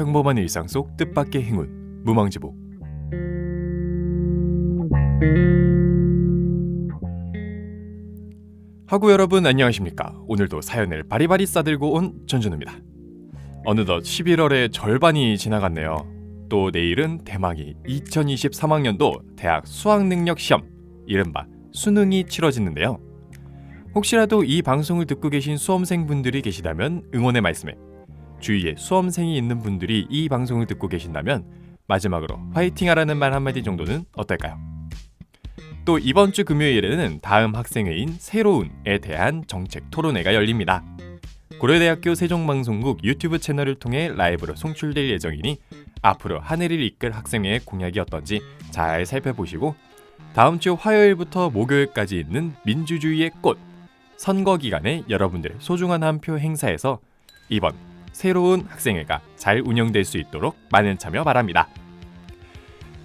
평범한 일상 속 뜻밖의 행운, 무망지복. 하구 여러분 안녕하십니까. 오늘도 사연을 바리바리 싸들고 온 전준우입니다. 어느덧 11월의 절반이 지나갔네요. 또 내일은 대망이 2023학년도 대학 수학능력시험, 이른바 수능이 치러지는데요. 혹시라도 이 방송을 듣고 계신 수험생분들이 계시다면 응원의 말씀에, 주위에 수험생이 있는 분들이 이 방송을 듣고 계신다면 마지막으로 화이팅하라는 말 한마디 정도는 어떨까요? 또 이번 주 금요일에는 다음 학생회인 새로운에 대한 정책 토론회가 열립니다. 고려대학교 세종방송국 유튜브 채널을 통해 라이브로 송출될 예정이니 앞으로 한 해를 이끌 학생회의 공약이 어떤지 잘 살펴보시고 다음 주 화요일부터 목요일까지 있는 민주주의의 꽃, 선거 기간에 여러분들의 소중한 한 표 행사에서 이번 새로운 학생회가 잘 운영될 수 있도록 많은 참여 바랍니다.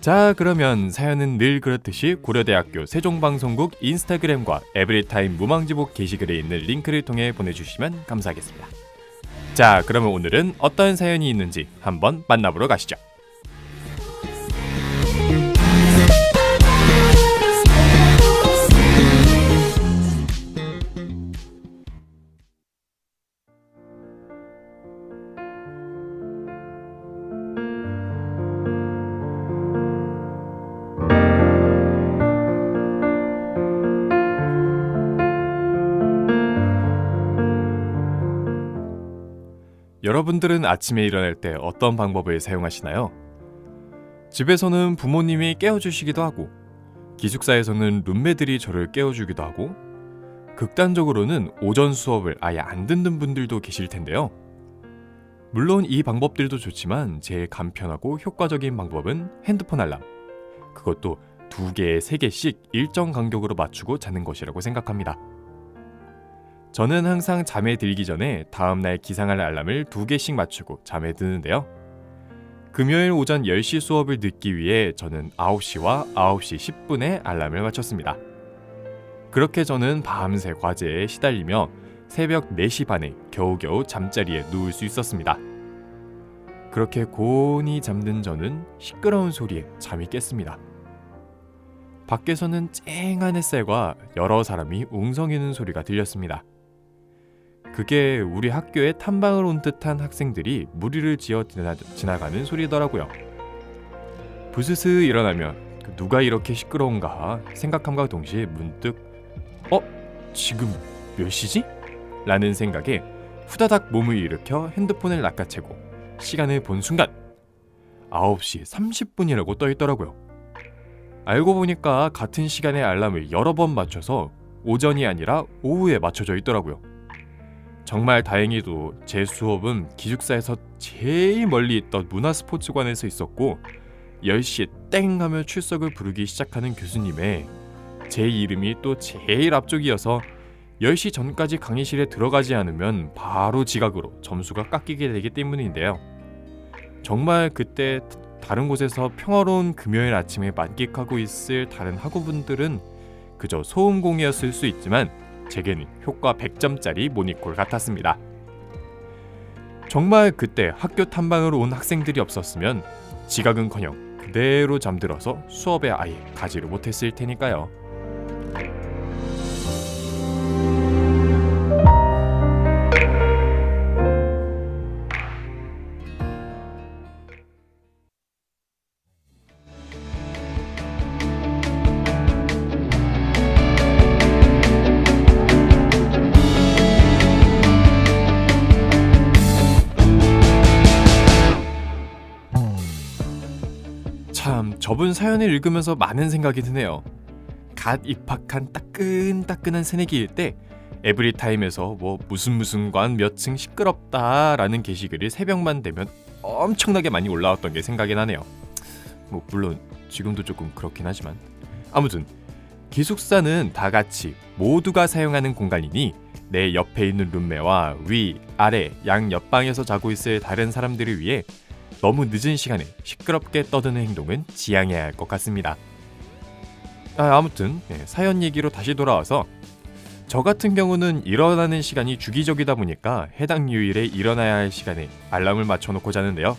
자, 그러면 사연은 늘 그렇듯이 고려대학교 세종방송국 인스타그램과 에브리타임 무망지복 게시글에 있는 링크를 통해 보내주시면 감사하겠습니다. 자, 그러면 오늘은 어떤 사연이 있는지 한번 만나보러 가시죠. 여러분들은 아침에 일어날 때 어떤 방법을 사용하시나요? 집에서는 부모님이 깨워주시기도 하고, 기숙사에서는 룸메들이 저를 깨워주기도 하고, 극단적으로는 오전 수업을 아예 안 듣는 분들도 계실 텐데요. 물론 이 방법들도 좋지만 제일 간편하고 효과적인 방법은 핸드폰 알람, 그것도 2개, 3개씩 일정 간격으로 맞추고 자는 것이라고 생각합니다. 저는 항상 잠에 들기 전에 다음날 기상할 알람을 2개씩 맞추고 잠에 드는데요. 금요일 오전 10시 수업을 듣기 위해 저는 9시와 9시 10분에 알람을 맞췄습니다. 그렇게 저는 밤새 과제에 시달리며 새벽 4시 반에 겨우겨우 잠자리에 누울 수 있었습니다. 그렇게 곤히 잠든 저는 시끄러운 소리에 잠이 깼습니다. 밖에서는 쨍한 햇살과 여러 사람이 웅성이는 소리가 들렸습니다. 그게 우리 학교에 탐방을 온 듯한 학생들이 무리를 지어 지나가는 소리더라고요. 부스스 일어나면 누가 이렇게 시끄러운가 생각함과 동시에 문득 지금 몇 시지? 라는 생각에 후다닥 몸을 일으켜 핸드폰을 낚아채고 시간을 본 순간 9시 30분이라고 떠있더라고요. 알고 보니까 같은 시간에 알람을 여러 번 맞춰서 오전이 아니라 오후에 맞춰져 있더라고요. 정말 다행히도 제 수업은 기숙사에서 제일 멀리 있던 문화스포츠관에서 있었고 10시에 땡 하며 출석을 부르기 시작하는 교수님의 제 이름이 또 제일 앞쪽이어서 10시 전까지 강의실에 들어가지 않으면 바로 지각으로 점수가 깎이게 되기 때문인데요. 정말 그때 다른 곳에서 평화로운 금요일 아침에 만끽하고 있을 다른 학우분들은 그저 소음공이었을 수 있지만 제게는 효과 100점짜리 모니콜 같았습니다. 정말 그때 학교 탐방으로 온 학생들이 없었으면 지각은커녕 그대로 잠들어서 수업에 아예 가지를 못했을 테니까요. 참, 저분 사연을 읽으면서 많은 생각이 드네요. 갓 입학한 따끈따끈한 새내기일 때 에브리타임에서 무슨 관 몇 층 시끄럽다라는 게시글이 새벽만 되면 엄청나게 많이 올라왔던 게 생각이 나네요. 물론 지금도 조금 그렇긴 하지만 아무튼 기숙사는 다 같이 모두가 사용하는 공간이니 내 옆에 있는 룸메와 위, 아래, 양 옆방에서 자고 있을 다른 사람들을 위해 너무 늦은 시간에 시끄럽게 떠드는 행동은 지양해야 할 것 같습니다. 아무튼 사연 얘기로 다시 돌아와서 저 같은 경우는 일어나는 시간이 주기적이다 보니까 해당 요일에 일어나야 할 시간에 알람을 맞춰놓고 자는데요.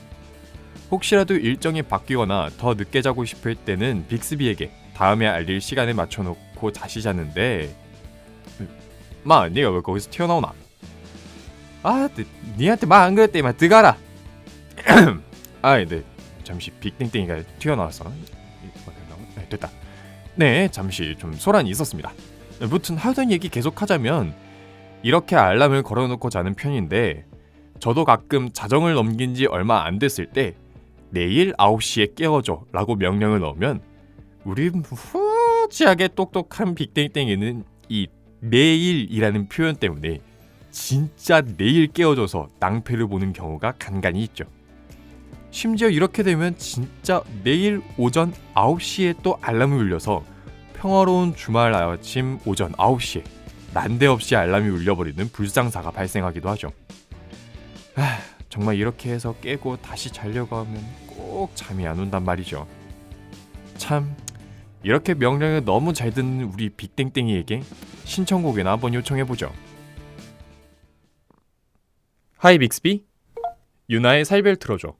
혹시라도 일정이 바뀌거나 더 늦게 자고 싶을 때는 빅스비에게 다음에 알릴 시간에 맞춰놓고 다시 자는데 마, 네가 왜 거기서 튀어나오나? 아, 니한테 말 안 그랬대. 마, 들어가라. 아, 네. 잠시 빅땡땡이가 튀어나왔어. 됐다. 네, 잠시 좀 소란이 있었습니다. 무튼 하던 얘기 계속하자면 이렇게 알람을 걸어놓고 자는 편인데 저도 가끔 자정을 넘긴 지 얼마 안 됐을 때 내일 9시에 깨워줘 라고 명령을 넣으면 우리 후지하게 똑똑한 빅땡땡이는 이 내일이라는 표현 때문에 진짜 내일 깨워줘서 낭패를 보는 경우가 간간히 있죠. 심지어 이렇게 되면 진짜 내일 오전 9시에 또 알람이 울려서 평화로운 주말 아침 오전 9시에 난데없이 알람이 울려버리는 불상사가 발생하기도 하죠. 정말 이렇게 해서 깨고 다시 자려고 하면 꼭 잠이 안 온단 말이죠. 참, 이렇게 명령을 너무 잘 듣는 우리 빅땡땡이에게 신청곡이나 한번 요청해보죠. 하이 빅스비, 유나의 살벨 틀어줘.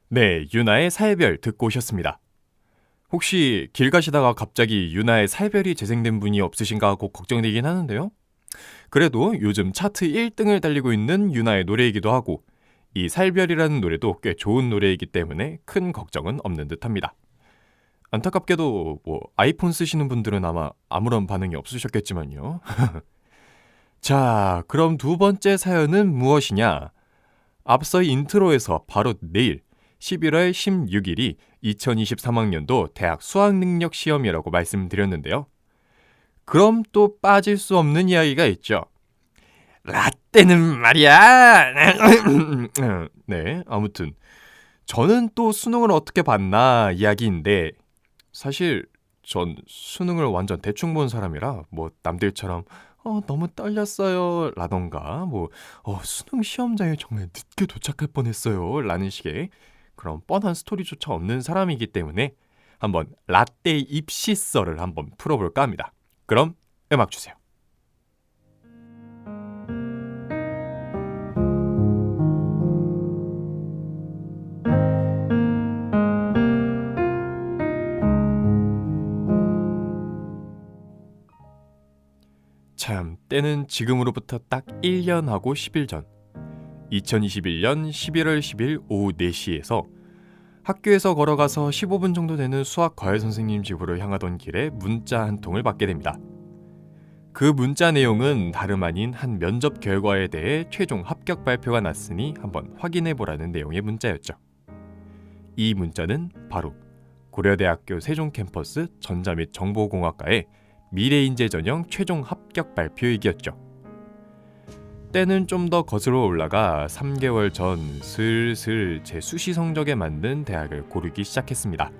네, 유나의 살별 듣고 오셨습니다. 혹시 길 가시다가 갑자기 유나의 살별이 재생된 분이 없으신가 하고 걱정되긴 하는데요. 그래도 요즘 차트 1등을 달리고 있는 유나의 노래이기도 하고 이 살별이라는 노래도 꽤 좋은 노래이기 때문에 큰 걱정은 없는 듯합니다. 안타깝게도 아이폰 쓰시는 분들은 아마 아무런 반응이 없으셨겠지만요. 자, 그럼 두 번째 사연은 무엇이냐? 앞서 인트로에서 바로 내일 11월 16일이 2023학년도 대학 수학능력 시험이라고 말씀드렸는데요. 그럼 또 빠질 수 없는 이야기가 있죠. 라떼는 말이야. 네, 아무튼 저는 또 수능을 어떻게 봤나 이야기인데, 사실 전 수능을 완전 대충 본 사람이라 뭐 남들처럼 너무 떨렸어요 라던가 수능 시험장에 정말 늦게 도착할 뻔했어요 라는 식의 그런 뻔한 스토리조차 없는 사람이기 때문에 한번 라떼 입시설을 한번 풀어볼까 합니다. 그럼 음악 주세요. 참, 때는 지금으로부터 딱 1년하고 10일 전 2021년 11월 10일 오후 4시에서 학교에서 걸어가서 15분 정도 되는 수학 과외 선생님 집으로 향하던 길에 문자 한 통을 받게 됩니다. 그 문자 내용은 다름 아닌 한 면접 결과에 대해 최종 합격 발표가 났으니 한번 확인해보라는 내용의 문자였죠. 이 문자는 바로 고려대학교 세종 캠퍼스 전자 및 정보공학과의 미래인재 전형 최종 합격 발표이기였죠. 때는 좀 더 거슬러 올라가 3개월 전 슬슬 제 수시 성적에 맞는 대학을 고르기 시작했습니다.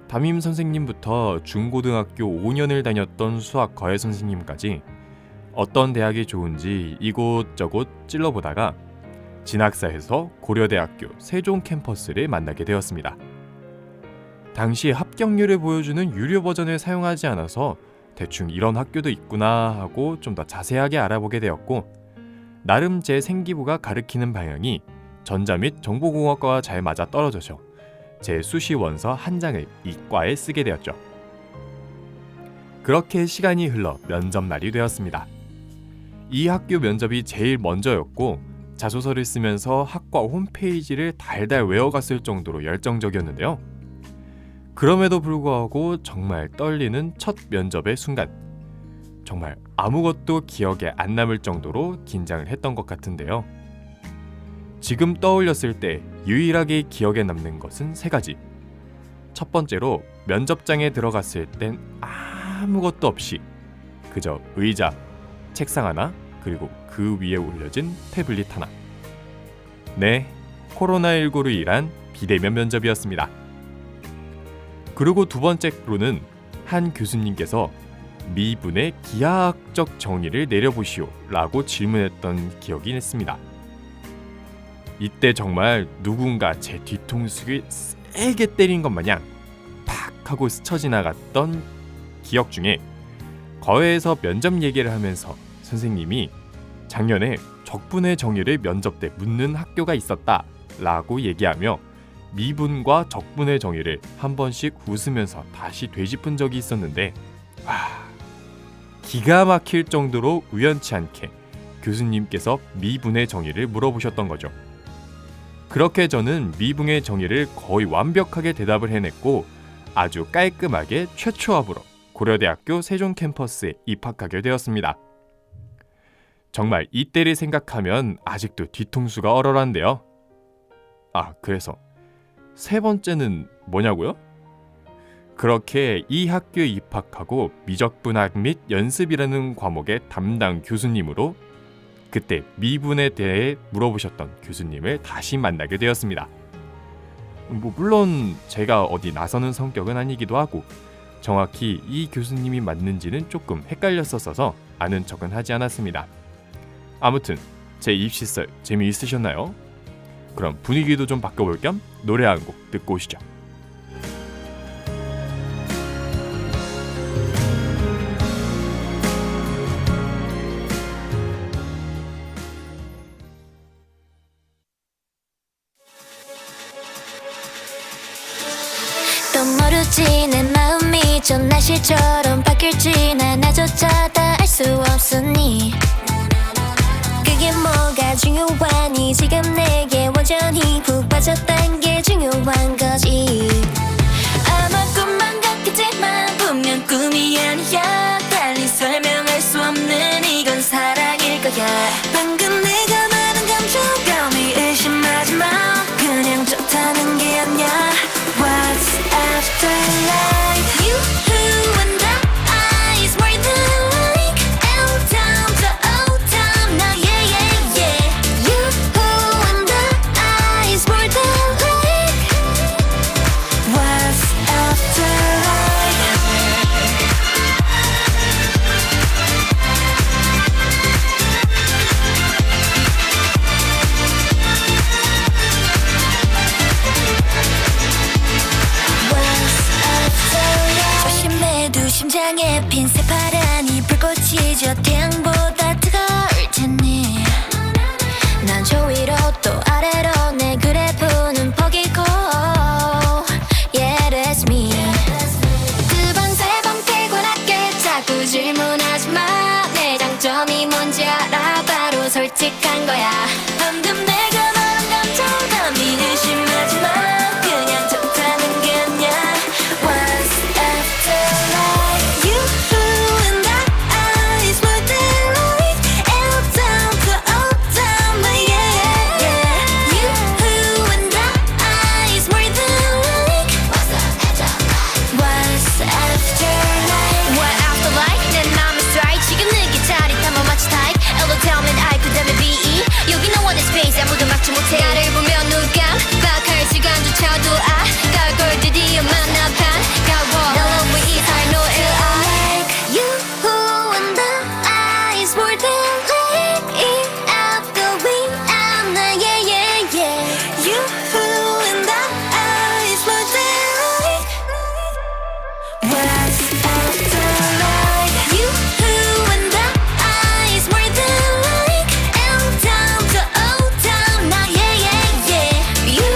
담임 선생님부터 중고등학교 5년을 다녔던 수학 과외 선생님까지 어떤 대학이 좋은지 이곳저곳 찔러보다가 진학사에서 고려대학교 세종 캠퍼스를 만나게 되었습니다. 당시 합격률을 보여주는 유료 버전을 사용하지 않아서 대충 이런 학교도 있구나 하고 좀 더 자세하게 알아보게 되었고, 나름 제 생기부가 가리키는 방향이 전자 및 정보공학과와 잘 맞아 떨어져서 제 수시 원서 한 장을 이과에 쓰게 되었죠. 그렇게 시간이 흘러 면접 날이 되었습니다. 이 학교 면접이 제일 먼저였고 자소서를 쓰면서 학과 홈페이지를 달달 외워갔을 정도로 열정적이었는데요. 그럼에도 불구하고 정말 떨리는 첫 면접의 순간, 정말 아무것도 기억에 안 남을 정도로 긴장을 했던 것 같은데요. 지금 떠올렸을 때 유일하게 기억에 남는 것은 3가지. 첫 번째로 면접장에 들어갔을 땐 아무것도 없이 그저 의자, 책상 하나, 그리고 그 위에 올려진 태블릿 하나. 네, 코로나19로 인한 비대면 면접이었습니다. 그리고 두 번째로는 한 교수님께서 미분의 기하학적 정의를 내려보시오 라고 질문했던 기억이 있습니다. 이때 정말 누군가 제 뒤통수를 세게 때린 것 마냥 팍 하고 스쳐 지나갔던 기억 중에, 과외에서 면접 얘기를 하면서 선생님이 작년에 적분의 정의를 면접 때 묻는 학교가 있었다 라고 얘기하며 미분과 적분의 정의를 한 번씩 웃으면서 다시 되짚은 적이 있었는데, 기가 막힐 정도로 우연치 않게 교수님께서 미분의 정의를 물어보셨던 거죠. 그렇게 저는 미분의 정의를 거의 완벽하게 대답을 해냈고 아주 깔끔하게 최초합으로 고려대학교 세종 캠퍼스에 입학하게 되었습니다. 정말 이때를 생각하면 아직도 뒤통수가 얼얼한데요. 그래서 3번째는 뭐냐고요? 그렇게 이 학교에 입학하고 미적분학 및 연습이라는 과목의 담당 교수님으로 그때 미분에 대해 물어보셨던 교수님을 다시 만나게 되었습니다. 물론 제가 어디 나서는 성격은 아니기도 하고 정확히 이 교수님이 맞는지는 조금 헷갈렸었어서 아는 척은 하지 않았습니다. 아무튼 제 입시설 재미있으셨나요? 그럼 분위기도 좀 바꿔볼 겸 노래 한 곡 듣고 오시죠. 또 모르지 내 마음이 전 날씨처럼 바뀔지 나조차 다 알 수 없으니 그게 뭐가 중요하니 지금 내게 완전히 푹 빠졌단 게 중요한 거지. 아마 꿈만 같겠지만 분명 꿈이 아니야. 달리 설명할 수 없는 이건 사랑일 거야. 방금 내가 말한 감정감이 의심하지 마. 그냥 좋다 심장에 핀 새파란이 불꽃이 저 태양보다 뜨거울 테니 난 저 위로 또 아래로 내 그래프는 퍼기고 Yeah that's me 두 번 세 번 피곤하게 자꾸 질문하지 마 내 장점이 뭔지 알아 바로 솔직한 거야 방금 내가 말한 감정감이 의심하지 마 그냥 좋다는 게 아니야 Once after life You and I is more than light L down to O down my yeah yeah You and I is more than light What's after life What after life 내 맘은 strike 지금 느낀 짜릿함은 마치 type L로 태우면 I 그 다음에 BE 여기 no one in space 아무도 막지 못해 나를 보면 눈 깜빡할 시간조차도 아까울 걸 드디어 만나 반가워 널 너무 이상할 no like You and I is more than like it after we am the yeah yeah yeah You and I is more than like What's after like You and I is more than like L down to O down now yeah yeah yeah You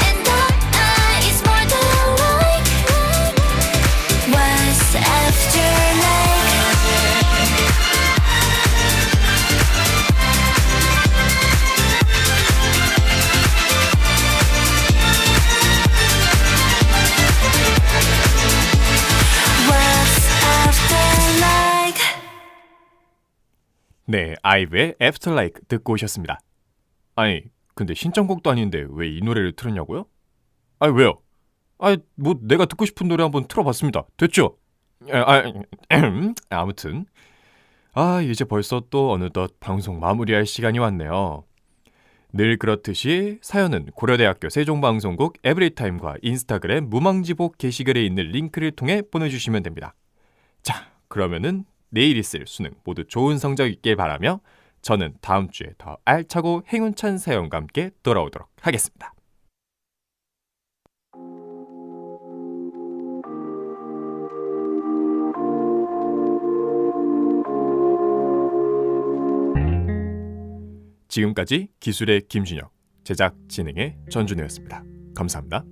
and I is more than like What's after like What's after like 네, 아이브의 After Like 듣고 오셨습니다. 아니, 근데 신청곡도 아닌데 왜 이 노래를 틀었냐고요? 아니, 왜요? 아니, 뭐 내가 듣고 싶은 노래 한번 틀어봤습니다. 됐죠? 아무튼 이제 벌써 또 어느덧 방송 마무리할 시간이 왔네요. 늘 그렇듯이 사연은 고려대학교 세종방송국 에브리타임과 인스타그램 무망지복 게시글에 있는 링크를 통해 보내주시면 됩니다. 자, 그러면은 내일 있을 수능 모두 좋은 성적 있길 바라며 저는 다음 주에 더 알차고 행운찬 사연과 함께 돌아오도록 하겠습니다. 지금까지 기술의 김준혁, 제작 진행의 전준우였습니다. 감사합니다.